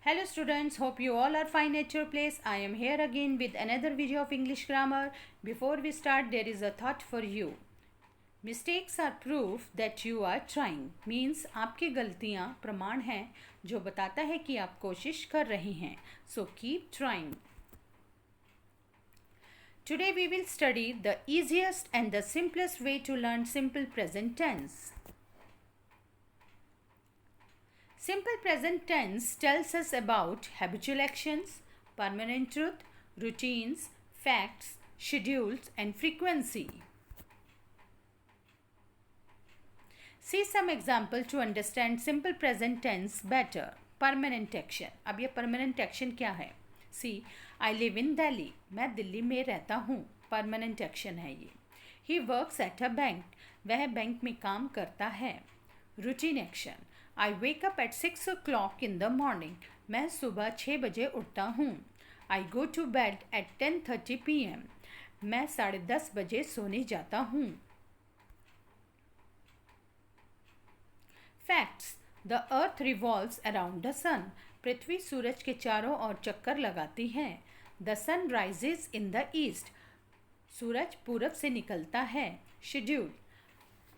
Hello students, hope you all are fine at your place. I am here again with another video of English grammar. Before we start, there is a thought for you. Mistakes are proof that you are trying. Means आपकी गलतियाँ प्रमाण हैं जो बताता है कि आप कोशिश कर रहे हैं. So keep trying. Today we will study the easiest and the simplest way to learn simple present tense. Simple present tense tells us about habitual actions, permanent truth, routines, facts, schedules, and frequency. See some example to understand simple present tense better. Permanent action. अब ये permanent action क्या है? See, I live in Delhi. मैं दिल्ली में रहता हूँ. Permanent action है ये. He works at a bank. वह बैंक में काम करता है. Routine action. I wake up at 6 o'clock in the morning. मैं सुबह 6 बजे उठता हूँ. I go to bed at 10:30 p.m. मैं 10:30 बजे सोने जाता हूँ. Facts. The earth revolves around the sun. पृथ्वी सूरज के चारों ओर चक्कर लगाती है. The sun rises in the east. सूरज पूरब से निकलता है. Schedule.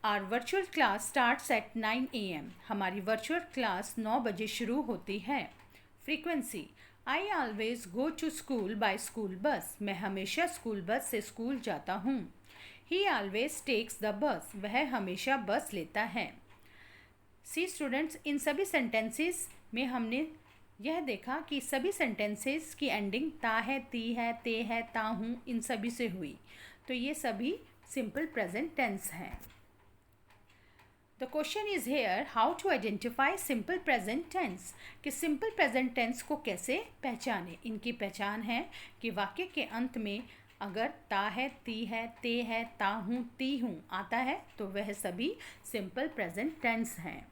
Our virtual class starts at 9 a.m. हमारी वर्चुअल क्लास 9 बजे शुरू होती है. Frequency. I always go to school by school bus. मैं हमेशा स्कूल बस से स्कूल जाता हूँ. He always takes the bus. वह हमेशा बस लेता है. See students, इन सभी सेंटेंसेस में हमने यह देखा कि सभी सेंटेंसेस की एंडिंग ता है, ती है, ते है, ता हूँ, इन सभी से हुई. तो ये सभी सिंपल प्रेजेंट टेंस हैं. The question is here, how to identify simple present tense. कि simple present tense को कैसे पहचाने. इनकी पहचान है कि वाक्य के अंत में अगर ता है, ती है, ते है, ता हूँ, ती हूँ आता है तो वह सभी simple present tense हैं.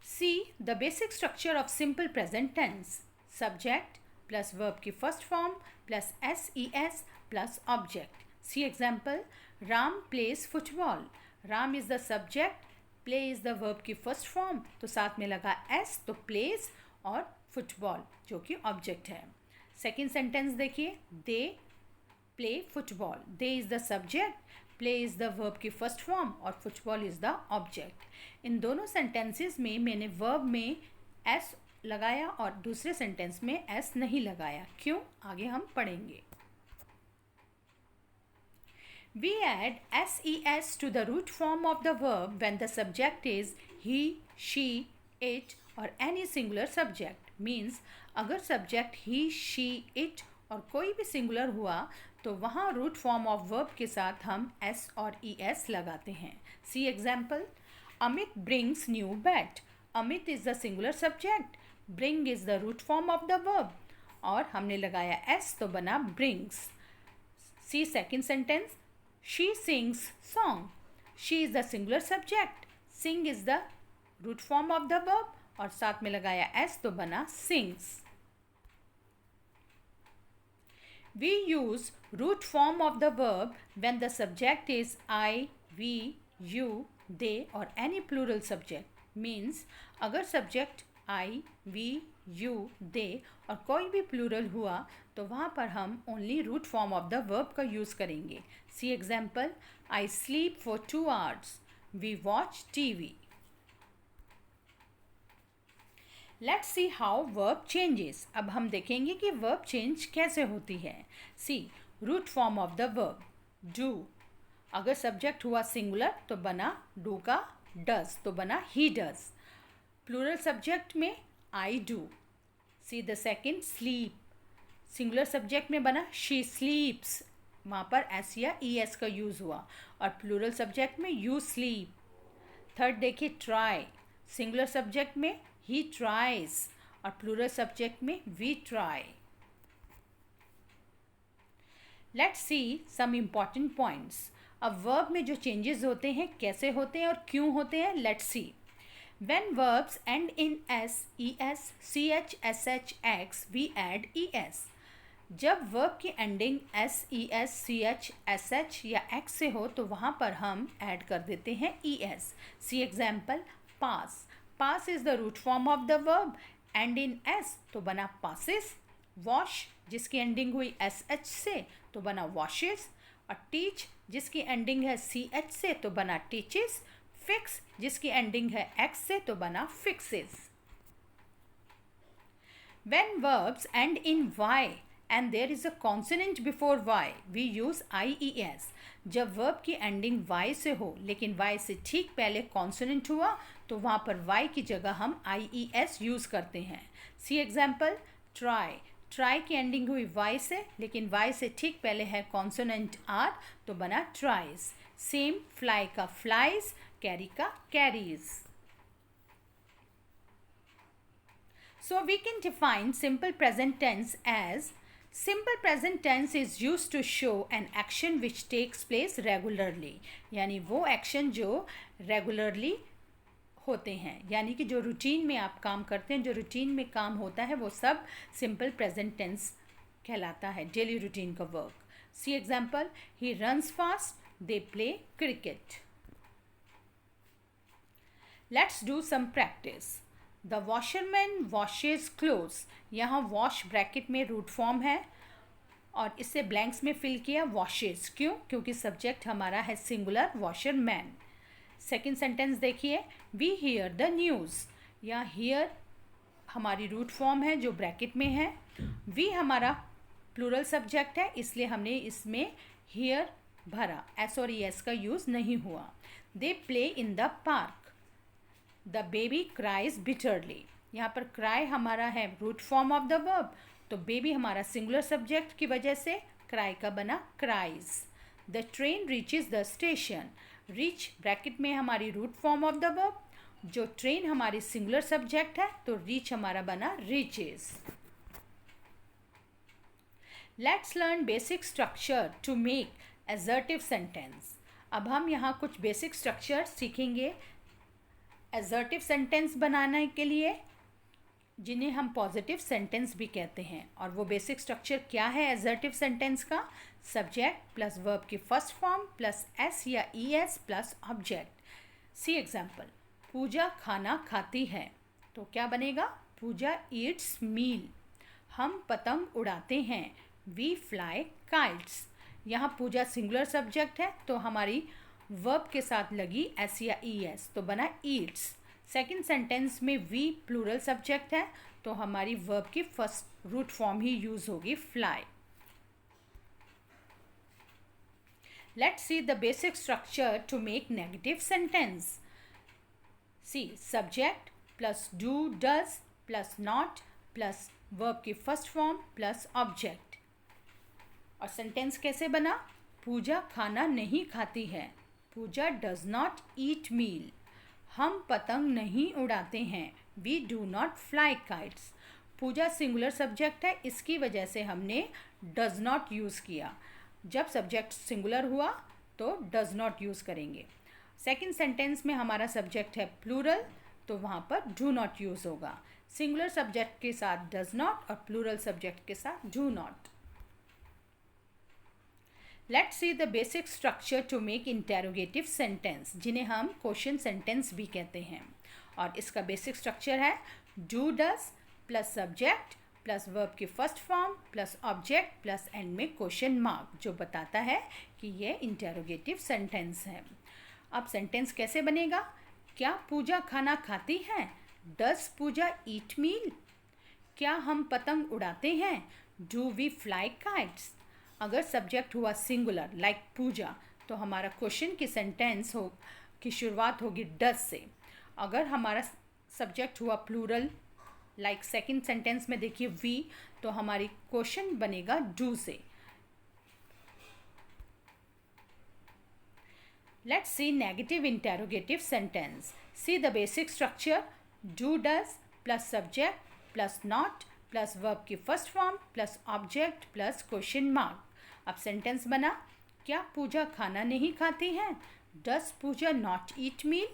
See the basic structure of simple present tense. Subject plus verb की first form plus ses plus object. See example, Ram plays football. Ram is the subject, play is the verb की first form, तो साथ में लगा S तो pledge और football जो कि ऑब्जेक्ट है. सेकेंड सेंटेंस देखिए, they play football. They is the subject, play is the verb की फर्स्ट फॉर्म और फुटबॉल इज़ द ऑब्जेक्ट. इन दोनों सेंटेंसेस में मैंने वर्ब में एस लगाया और दूसरे सेंटेंस में एस नहीं लगाया. क्यों? आगे हम पढ़ेंगे. We add ses to the root form of the verb when the subject is he, she, it or any singular subject. Means अगर subject he, she, it और कोई भी singular हुआ तो वहाँ root form of verb के साथ हम s और es लगाते हैं. See example, Amit brings new bat. Amit is the singular subject. Bring is the root form of the verb. और हमने लगाया s तो बना brings. See second sentence, She sings song. She is the singular subject. Sing is the root form of the verb और साथ में लगाया s तो बना sings. We use root form of the verb when the subject is I, we, you, they or any plural subject. Means अगर subject I, we, you, they और कोई भी plural हुआ तो वहाँ पर हम only root form of the verb का use करेंगे. See example, I sleep for 2 hours. We watch TV. Let's see how verb changes. अब हम देखेंगे कि verb change कैसे होती है. See, root form of the verb, do. अगर subject हुआ singular तो बना do का does तो बना he does. Plural subject में I do. See the second, sleep. Singular subject में बना she sleeps. वहाँ पर एस या ई एस का यूज़ हुआ और प्लूरल सब्जेक्ट में यू स्लीप. थर्ड देखिए, ट्राई. सिंगुलर सब्जेक्ट में ही ट्राइज और प्लूरल सब्जेक्ट में we try. Let's see some important points. अब वर्ब में जो चेंजेस होते हैं कैसे होते हैं और क्यों होते हैं, let's see. When verbs end in s, es, ch, sh, x, we add es. जब वर्ब की ending S, E S, C H, S H या एक्स से हो तो वहाँ पर हम ऐड कर देते हैं E S. See example, pass. Pass is the root form of the verb, and in S तो बना passes. वॉश जिसकी एंडिंग हुई SH से तो बना washes. और टीच जिसकी एंडिंग है CH से तो बना teaches. फिक्स जिसकी एंडिंग है X से तो बना fixes. When verbs end in Y and there is a consonant before Y, we use IES. जब verb की ending Y से हो लेकिन Y से ठीक पहले consonant हुआ तो वहाँ पर Y की जगह हम IES यूज़ करते हैं. See example, try. Try की ending हुई Y से लेकिन Y से ठीक पहले है consonant R तो बना tries. Same, fly का flies, carry का carries. So we can define simple present tense as simple present tense is used to show an action which takes place regularly. यानी वो action जो regularly होते हैं, यानी कि जो रूटीन में आप काम करते हैं, जो रूटीन में काम होता है वो सब सिंपल प्रेजेंट टेंस कहलाता है, डेली रूटीन का work. See example, he runs fast, they play cricket. Let's do some practice. The washerman washes clothes. यहाँ वॉश ब्रैकेट में रूट फॉर्म है और इससे ब्लैंक्स में फिल किया वॉशेज. क्यों? क्योंकि सब्जेक्ट हमारा है सिंगुलर वॉशरमैन. सेकेंड सेंटेंस देखिए, वी हियर द न्यूज़. यहाँ हियर हमारी रूट फॉर्म है जो ब्रैकेट में है. वी हमारा प्लूरल सब्जेक्ट है इसलिए हमने इसमें हियर भरा, एस और एस का यूज़ नहीं हुआ. They play in the park. The baby cries bitterly. यहाँ पर क्राई हमारा है root form of the verb, तो बेबी हमारा सिंगुलर सब्जेक्ट की वजह से क्राई का बना cries. The train reaches the station. Reach bracket में हमारी root form of the verb, जो ट्रेन हमारी सिंगुलर सब्जेक्ट है तो रीच हमारा बना reaches. Let's learn basic structure to make assertive sentence. अब हम यहाँ कुछ बेसिक स्ट्रक्चर सीखेंगे एसर्टिव सेंटेंस बनाने के लिए, जिन्हें हम पॉजिटिव सेंटेंस भी कहते हैं. और वो बेसिक स्ट्रक्चर क्या है एसर्टिव सेंटेंस का? सब्जेक्ट प्लस वर्ब की फर्स्ट फॉर्म प्लस एस या ई एस प्लस ऑब्जेक्ट. सी एग्जाम्पल, पूजा खाना खाती है तो क्या बनेगा? पूजा ईट्स मील. हम पतंग उड़ाते हैं, वी फ्लाई काइट्स. यहाँ पूजा सिंगुलर सब्जेक्ट है तो हमारी वर्ब के साथ लगी एस या ई एस तो बना ईट्स. सेकेंड सेंटेंस में वी प्लूरल सब्जेक्ट है तो हमारी वर्ब की फर्स्ट रूट फॉर्म ही यूज होगी fly. Let's see the basic structure to make negative sentence. See subject plus do does plus not plus verb की फर्स्ट फॉर्म प्लस ऑब्जेक्ट. और sentence कैसे बना? पूजा खाना नहीं खाती है. Puja does not eat meal. हम पतंग नहीं उड़ाते हैं, we do not fly kites. Puja singular subject है इसकी वजह से हमने डज नॉट यूज़ किया. जब सब्जेक्ट सिंगुलर हुआ तो डज नॉट यूज़ करेंगे. सेकेंड सेंटेंस में हमारा सब्जेक्ट है प्लूरल तो वहाँ पर डू नॉट यूज़ होगा. सिंगुलर सब्जेक्ट के साथ डज नॉट और प्लूरल सब्जेक्ट के साथ do not. Let's see the basic structure to make interrogative sentence, जिन्हें हम क्वेश्चन सेंटेंस भी कहते हैं. और इसका बेसिक स्ट्रक्चर है do does plus subject plus verb की first form plus object plus end में क्वेश्चन मार्क, जो बताता है कि ये इंटेरोगेटिव सेंटेंस है. अब सेंटेंस कैसे बनेगा? क्या पूजा खाना खाती है? Does Puja eat meal? क्या हम पतंग उड़ाते हैं? Do we fly kites? अगर सब्जेक्ट हुआ सिंगुलर लाइक पूजा तो हमारा क्वेश्चन की सेंटेंस हो की शुरुआत होगी डज से. अगर हमारा सब्जेक्ट हुआ प्लूरल लाइक सेकंड सेंटेंस में देखिए वी, तो हमारी क्वेश्चन बनेगा डू से. Let's see negative interrogative sentence. See the basic structure do does plus subject plus not plus verb की first form plus object plus question mark. अब sentence बना, क्या पूजा खाना नहीं खाती है? Does Puja not eat meal?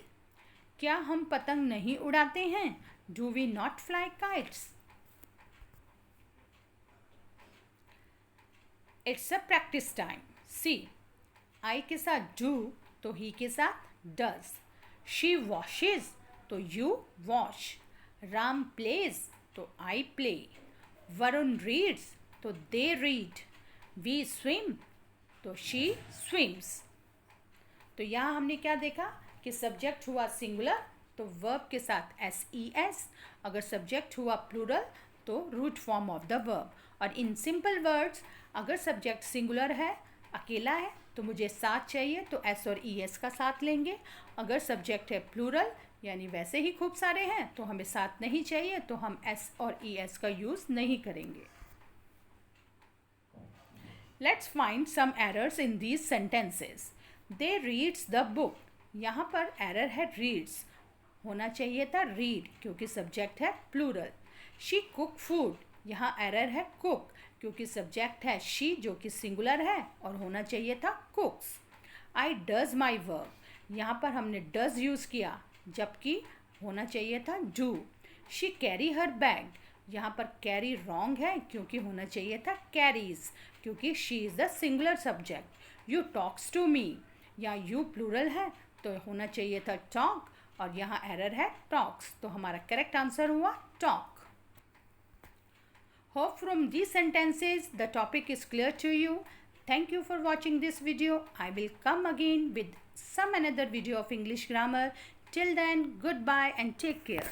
क्या हम पतंग नहीं उड़ाते हैं? Do we not fly kites? It's a practice time. See I के साथ डू तो ही के साथ डज. शी वॉशेज तो यू वॉश, राम प्लेज तो आई प्ले, वरुण रीड्स तो दे रीड, वी स्विम तो शी स्विम्स। तो यहाँ हमने क्या देखा कि सब्जेक्ट हुआ सिंगुलर तो वर्ब के साथ SES, अगर सब्जेक्ट हुआ प्लूरल तो root form of the verb. और इन सिंपल वर्ड्स अगर सब्जेक्ट सिंगुलर है, अकेला है, तो मुझे साथ चाहिए तो S और ES का साथ लेंगे। अगर सब्जेक्ट है प्लूरल यानी वैसे ही खूब सारे हैं तो हमें साथ नहीं चाहिए तो हम S और ES का यूज़ नहीं करेंगे। Let's find some errors in these sentences. They reads the book, यहाँ पर एरर है रीड्स, होना चाहिए था रीड क्योंकि सब्जेक्ट है प्लूरल। शी कुक फूड, यहाँ एरर है कुक क्योंकि सब्जेक्ट है शी जो कि सिंगुलर है और होना चाहिए था कुक्स। आई डज माई वर्क, यहाँ पर हमने डज यूज़ किया जबकि होना चाहिए था do. She carry her bag, यहाँ पर कैरी रॉन्ग है क्योंकि होना चाहिए था कैरीज क्योंकि she is the singular subject. You talks to me, या यू प्लूरल है तो होना चाहिए था टॉक और यहाँ एरर है टॉक्स, तो हमारा करेक्ट आंसर हुआ talk. Hope from these sentences the topic is clear to you. Thank you for watching this video. I will come again with some another video of English grammar. Till then, goodbye and take care.